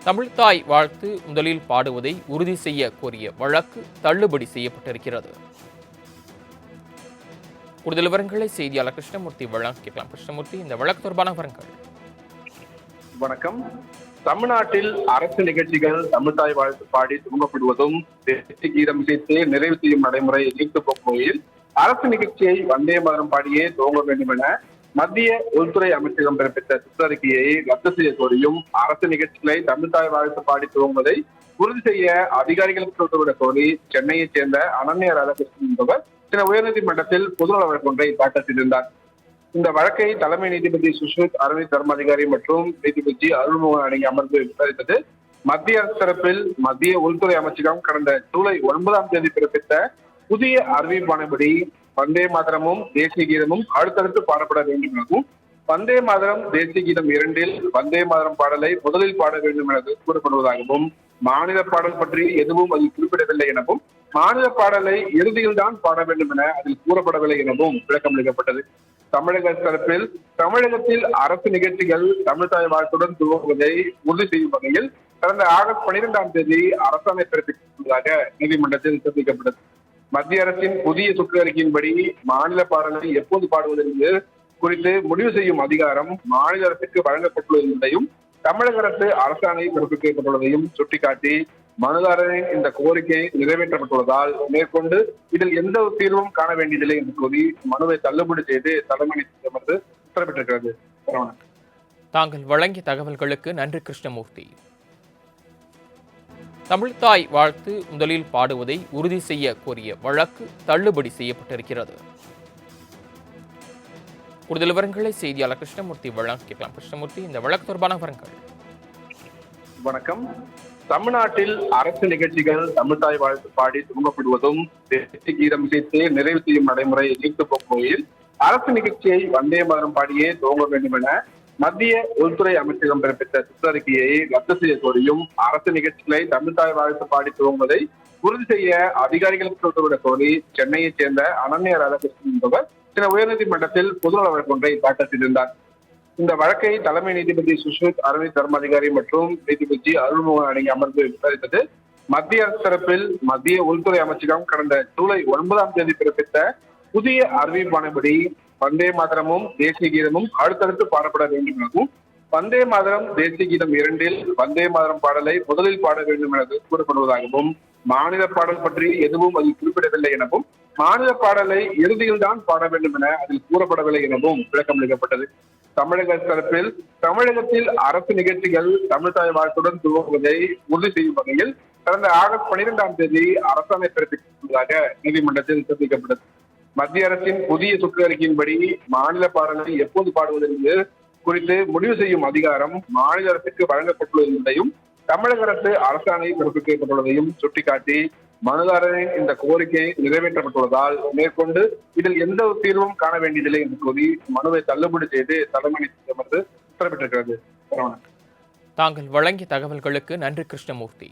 தமிழ்த்தாய் வாழ்த்து முதலில் பாடுவதை உறுதி செய்ய கோரிய வழக்கு தள்ளுபடி செய்யப்பட்டிருக்கிறது. கூடுதல் விவரங்களை செய்தியாளர் கிருஷ்ணமூர்த்தி வழங்கிக்கலாம். கிருஷ்ணமூர்த்தி, இந்த வழக்கு தொடர்பான விவரங்கள். வணக்கம். தமிழ்நாட்டில் அரசு நிகழ்ச்சிகள் தமிழ்த்தாய் வாழ்த்து பாடி துவங்கப்படுவதும் தேசிய கீதம் இசைத்து நிறைவு செய்யும் நடைமுறை நீர்த்து போக்கும் வகையில் அரசு நிகழ்ச்சியை வந்தே மாதரம் பாடியே துவங்க வேண்டும் என மத்திய உள்துறை அமைச்சகம் பிறப்பித்த சுற்றறிக்கையை ரத்து செய்ய கோரியும் அரசு நிகழ்ச்சிகளை தமிழ்த்தாய் வாழ்த்து பாடி துவங்குவதை உறுதி செய்ய அதிகாரிகளுக்கு உத்தரவிட கோரி சென்னையைச் சேர்ந்த அனன்யா ராதாகிருஷ்ணன் என்பவர் சில உயர்நீதிமன்றத்தில் பொதுநல வழக்கு ஒன்றை தாக்கல் செய்திருந்தார். இந்த வழக்கை தலைமை நீதிபதி சுஷ்மித் அரவிந்த் தர்மாதிகாரி மற்றும் நீதிபதி அருள்மோகன் அடங்கிய அமர்வு விசாரித்தது. மத்திய அரசு தரப்பில் மத்திய உள்துறை அமைச்சகம் கடந்த ஜூலை 9 பிறப்பித்த புதிய அறிவிப்பானபடி வந்தே மாதரமும் தேசிய கீதமும் அடுத்தடுத்து பாடப்பட வேண்டும் எனவும், வந்தே மாதரம் தேசிய கீதம் 2 வந்தே மாதரம் பாடலை முதலில் பாட வேண்டும் என கூறப்படுவதாகவும், மாநில பாடல் பற்றி எதுவும் அதில் குறிப்பிடவில்லை எனவும், மாநில பாடலை இறுதியில் தான் பாட வேண்டும் என அதில் கூறப்படவில்லை எனவும் விளக்கம் அளிக்கப்பட்டது. தமிழக தரப்பில் தமிழகத்தில் அரசு நிகழ்ச்சிகள் தமிழ்த்தாய் வாழ்த்துடன் துவங்குவதை உறுதி செய்யும் வகையில் கடந்த ஆகஸ்ட் 12 அரசாணை பிறப்பித்துள்ளதாக நீதிமன்றத்தில் தெரிவிக்கப்பட்டது. மத்திய அரசின் புதிய சுற்றறிக்கையின்படி மாநில பாடலை எப்போது பாடுவது என்பது குறித்து முடிவு செய்யும் அதிகாரம் மாநில அரசுக்கு வழங்கப்பட்டுள்ளதையும் தமிழக அரசு அரசாணை பிறப்பிக்கப்பட்டுள்ளதையும் சுட்டிக்காட்டி மனுதாரரின் இந்த கோரிக்கை நிறைவேற்றப்பட்டுள்ளதால் மேற்கொண்டு இதில் எந்த தீர்வும் காண வேண்டியதில்லை என்று கூறி மனுவை தள்ளுபடி செய்து தலைமை நீதிமன்றம் உத்தரவிட்டிருக்கிறது. தாங்கள் வழங்கிய தகவல்களுக்கு நன்றி கிருஷ்ணமூர்த்தி. தமிழ்த்தாய் வாழ்த்து முதலில் பாடுவதை உறுதி செய்ய கோரிய வழக்கு தள்ளுபடி செய்யப்பட்டிருக்கிறது. கூடுதல் விவரங்களை செய்தியாளர் கிருஷ்ணமூர்த்தி வழங்கிக்கலாம். கிருஷ்ணமூர்த்தி, இந்த வழக்கு தொடர்பான விவரங்கள். வணக்கம். தமிழ்நாட்டில் அரசு நிகழ்ச்சிகள் தமிழ்த்தாய் வாழ்த்து பாடி துவங்கப்படுவதும் தேசிய கீதம் இசைத்து நிறைவு செய்யும் நடைமுறை நீர்த்து போக்கும் வகையில் அரசு நிகழ்ச்சியை வந்தே மாதரம் பாடியே துவங்க வேண்டும் என மத்திய உள்துறை அமைச்சகம் பிறப்பித்த சுற்றறிக்கையை ரத்து செய்ய கோரியும் அரசு நிகழ்ச்சிகளை தமிழ்த்தாய் வாழ்த்து பாடி துவங்குவதை உறுதி செய்ய அதிகாரிகளுக்கு உத்தரவிட கோரி சென்னையைச் சேர்ந்த அனன்யா ராதாகிருஷ்ணன் என்பவர் சில உயர்நீதிமன்றத்தில் பொதுநல வழக்கு ஒன்றை தாக்கல் செய்திருந்தார். இந்த வழக்கை தலைமை நீதிபதி சுஷ்மித் அரவிந்த் தர்மாதிகாரி மற்றும் நீதிபதி அருள்மோகன் அடங்கிய அமர்வு விசாரித்தது. மத்திய அரசு தரப்பில் மத்திய உள்துறை அமைச்சகம் கடந்த ஜூலை 9 பிறப்பித்த புதிய அறிவிப்பானபடி வந்தே மாதரமும் தேசிய கீதமும் அடுத்தடுத்து பாடப்பட வேண்டும் எனவும், வந்தே மாதரம் தேசிய கீதம் 2 வந்தே மாதரம் பாடலை முதலில் பாட வேண்டும் என கூறப்படுவதாகவும், மாநில பாடல் பற்றி எதுவும் அதில் குறிப்பிடவில்லை எனவும், மாநில பாடலை இறுதியில் தான் பாட வேண்டும் என அதில் கூறப்படவில்லை எனவும் விளக்கம் அளிக்கப்பட்டது. தமிழக தரப்பில் தமிழகத்தில் அரசு நிகழ்ச்சிகள் தமிழ்த்தாய் வாழ்த்துடன் துவங்குவதை உறுதி செய்யும் வகையில் கடந்த ஆகஸ்ட் 12 அரசாணை பிறப்பித்துள்ளதாக நீதிமன்றத்தில் தெரிவிக்கப்பட்டது. மத்திய அரசின் புதிய சுற்றறிக்கையின்படி மாநில பாடலை எப்போது பாடுவது என்பது குறித்து முடிவு செய்யும் அதிகாரம் மாநில அரசுக்கு வழங்கப்பட்டுள்ளதையும் தமிழக அரசு அரசாணை பிறப்பிக்கப்பட்டுள்ளதையும் சுட்டிக்காட்டி மனுதாரரின் இந்த கோரிக்கை நிறைவேற்றப்பட்டுள்ளதால் மேற்கொண்டு இதில் எந்த தீர்வும் காண வேண்டியதில்லை என்று கூறி மனுவை தள்ளுபடி செய்து தலைமை நீதிமன்றம் உத்தரவிட்டிருக்கிறது. தாங்கள் வழங்கிய தகவல்களுக்கு நன்றி கிருஷ்ணமூர்த்தி.